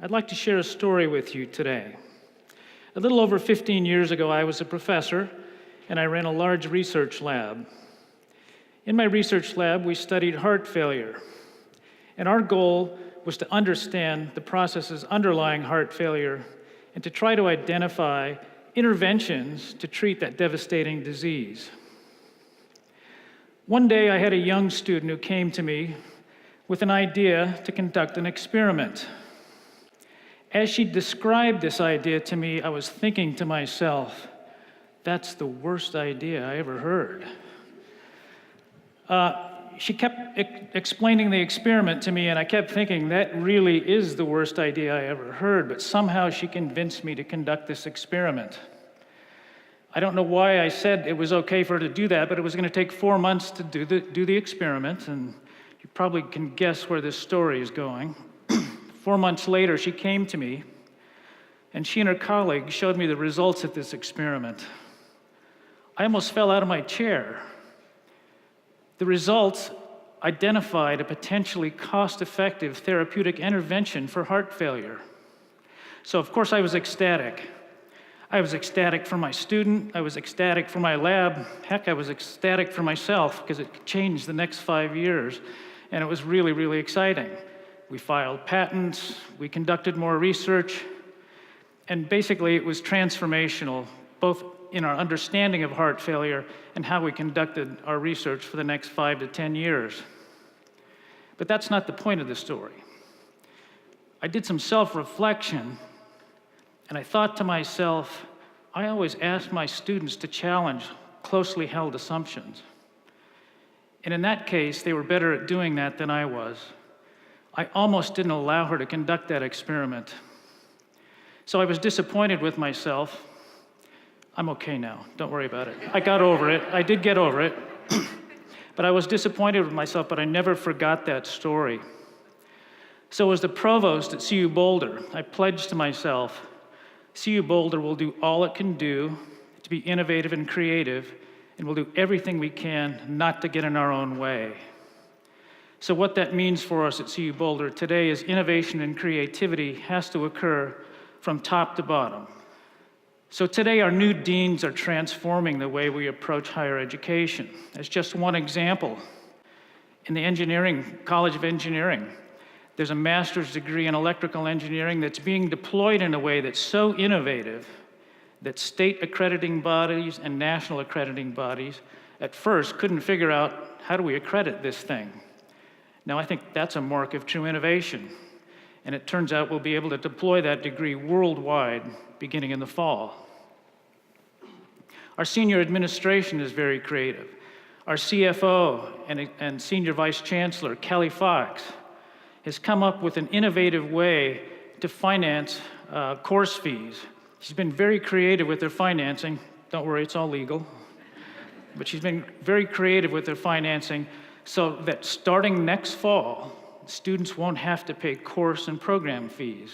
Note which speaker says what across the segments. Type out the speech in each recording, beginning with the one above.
Speaker 1: I'd like to share a story with you today. A little over 15 years ago, I was a professor and I ran a large research lab. In my research lab, we studied heart failure, and our goal was to understand the processes underlying heart failure and to try to identify interventions to treat that devastating disease. One day, I had a young student who came to me with an idea to conduct an experiment. As she described this idea to me, I was thinking to myself, that's the worst idea I ever heard. She kept explaining the experiment to me, and I kept thinking, that really is the worst idea I ever heard, but somehow she convinced me to conduct this experiment. I don't know why I said it was okay for her to do that, but it was going to take 4 months to do the experiment, and you probably can guess where this story is going. 4 months later, she came to me, and she and her colleague showed me the results of this experiment. I almost fell out of my chair. The results identified a potentially cost-effective therapeutic intervention for heart failure. So, of course, I was ecstatic. I was ecstatic for my student, I was ecstatic for my lab, heck, I was ecstatic for myself because it changed the next 5 years, and it was really, really exciting. We filed patents, we conducted more research, and basically it was transformational, both in our understanding of heart failure and how we conducted our research for the next 5 to 10 years. But that's not the point of the story. I did some self-reflection, and I thought to myself, I always ask my students to challenge closely held assumptions. And in that case, they were better at doing that than I was. I almost didn't allow her to conduct that experiment. So I was disappointed with myself. I'm okay now, don't worry about it. I got over it, I did get over it. But I was disappointed with myself, but I never forgot that story. So as the provost at CU Boulder, I pledged to myself, CU Boulder will do all it can do to be innovative and creative, and we'll do everything we can not to get in our own way. So what that means for us at CU Boulder today is innovation and creativity has to occur from top to bottom. So today our new deans are transforming the way we approach higher education. As just one example, in the College of Engineering, there's a master's degree in electrical engineering that's being deployed in a way that's so innovative that state accrediting bodies and national accrediting bodies at first couldn't figure out, how do we accredit this thing? Now, I think that's a mark of true innovation, and it turns out we'll be able to deploy that degree worldwide beginning in the fall. Our senior administration is very creative. Our CFO and Senior Vice Chancellor, Kelly Fox, has come up with an innovative way to finance course fees. She's been very creative with their financing. Don't worry, it's all legal. But she's been very creative with their financing so that starting next fall, students won't have to pay course and program fees.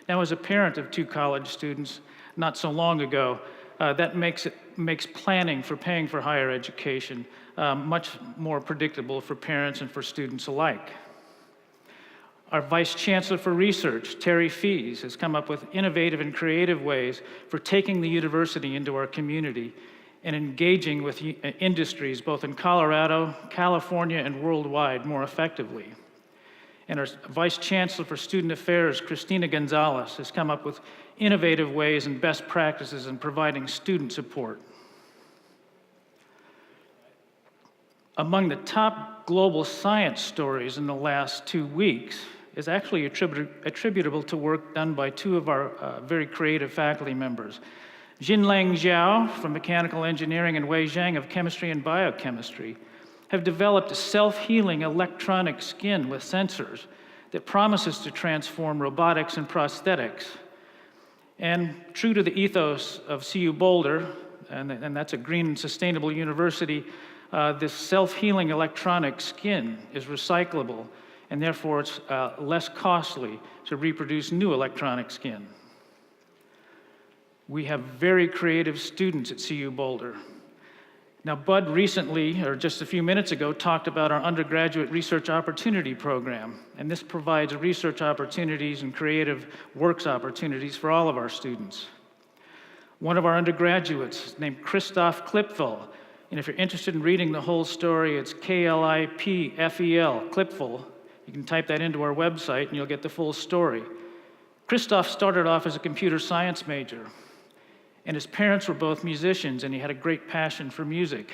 Speaker 1: Now, as a parent of 2 college students not so long ago, that makes planning for paying for higher education much more predictable for parents and for students alike. Our Vice Chancellor for Research, Terry Fees, has come up with innovative and creative ways for taking the university into our community and engaging with industries both in Colorado, California, and worldwide more effectively. And our Vice Chancellor for Student Affairs, Christina Gonzalez, has come up with innovative ways and best practices in providing student support. Among the top global science stories in the last 2 weeks is actually attributable to work done by 2 of our very creative faculty members. Jinlang Zhao from Mechanical Engineering and Wei Zhang of Chemistry and Biochemistry have developed a self-healing electronic skin with sensors that promises to transform robotics and prosthetics. And true to the ethos of CU Boulder, and that's a green and sustainable university, this self-healing electronic skin is recyclable, and therefore it's less costly to reproduce new electronic skin. We have very creative students at CU Boulder. Now, Bud recently, or just a few minutes ago, talked about our undergraduate research opportunity program, and this provides research opportunities and creative works opportunities for all of our students. One of our undergraduates is named Christoph Klipfel, and if you're interested in reading the whole story, it's Klipfel, Klipfel. You can type that into our website and you'll get the full story. Christoph started off as a computer science major, and his parents were both musicians, and he had a great passion for music.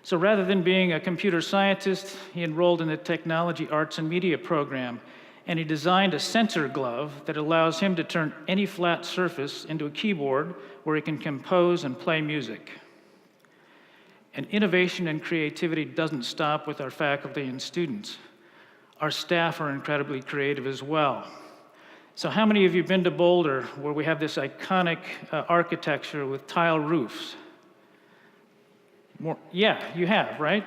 Speaker 1: So rather than being a computer scientist, he enrolled in the Technology, Arts, and Media program, and he designed a sensor glove that allows him to turn any flat surface into a keyboard where he can compose and play music. And innovation and creativity doesn't stop with our faculty and students. Our staff are incredibly creative as well. So how many of you have been to Boulder, where we have this iconic architecture with tile roofs? Yeah, you have, right?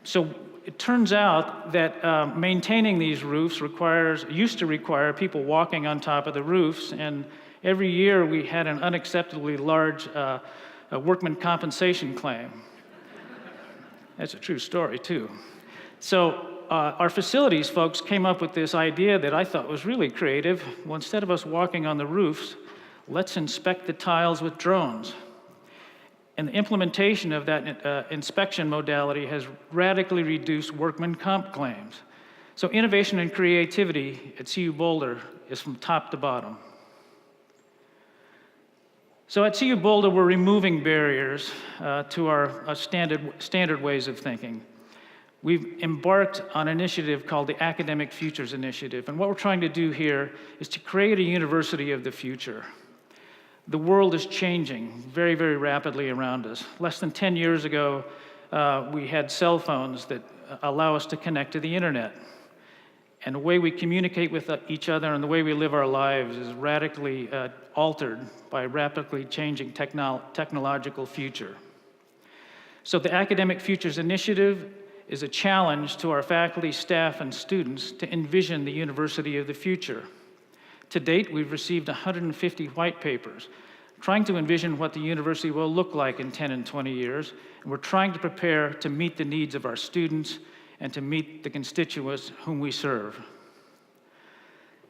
Speaker 1: So it turns out that maintaining these roofs used to require people walking on top of the roofs, and every year we had an unacceptably large workman compensation claim. That's a true story, too. So our facilities folks came up with this idea that I thought was really creative. Well, instead of us walking on the roofs, let's inspect the tiles with drones. And the implementation of that inspection modality has radically reduced workman comp claims. So innovation and creativity at CU Boulder is from top to bottom. So at CU Boulder, we're removing barriers to our standard ways of thinking. We've embarked on an initiative called the Academic Futures Initiative, and what we're trying to do here is to create a university of the future. The world is changing very, very rapidly around us. Less than 10 years ago, we had cell phones that allow us to connect to the internet. And the way we communicate with each other and the way we live our lives is radically altered by a rapidly changing technological future. So the Academic Futures Initiative is a challenge to our faculty, staff, and students to envision the university of the future. To date, we've received 150 white papers, trying to envision what the university will look like in 10 and 20 years, and we're trying to prepare to meet the needs of our students and to meet the constituents whom we serve.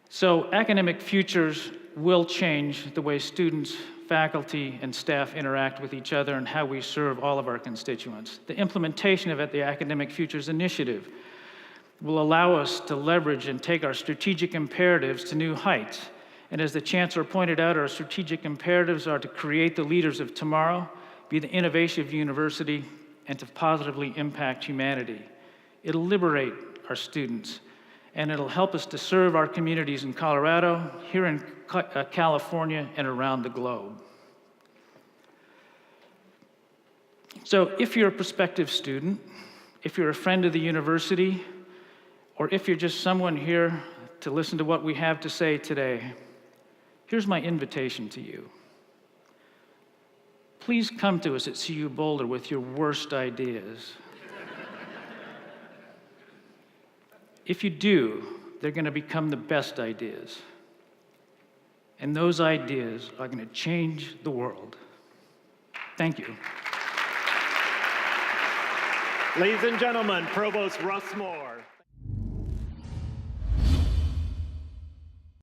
Speaker 1: So Academic Futures will change the way students, faculty, and staff interact with each other and how we serve all of our constituents. The implementation of the Academic Futures Initiative will allow us to leverage and take our strategic imperatives to new heights. And as the Chancellor pointed out, our strategic imperatives are to create the leaders of tomorrow, be the innovative university, and to positively impact humanity. It'll liberate our students, and it'll help us to serve our communities in Colorado, here in California, and around the globe. So if you're a prospective student, if you're a friend of the university, or if you're just someone here to listen to what we have to say today, here's my invitation to you. Please come to us at CU Boulder with your worst ideas. If you do, they're going to become the best ideas. And those ideas are going to change the world. Thank you.
Speaker 2: Ladies and gentlemen, Provost Russ Moore.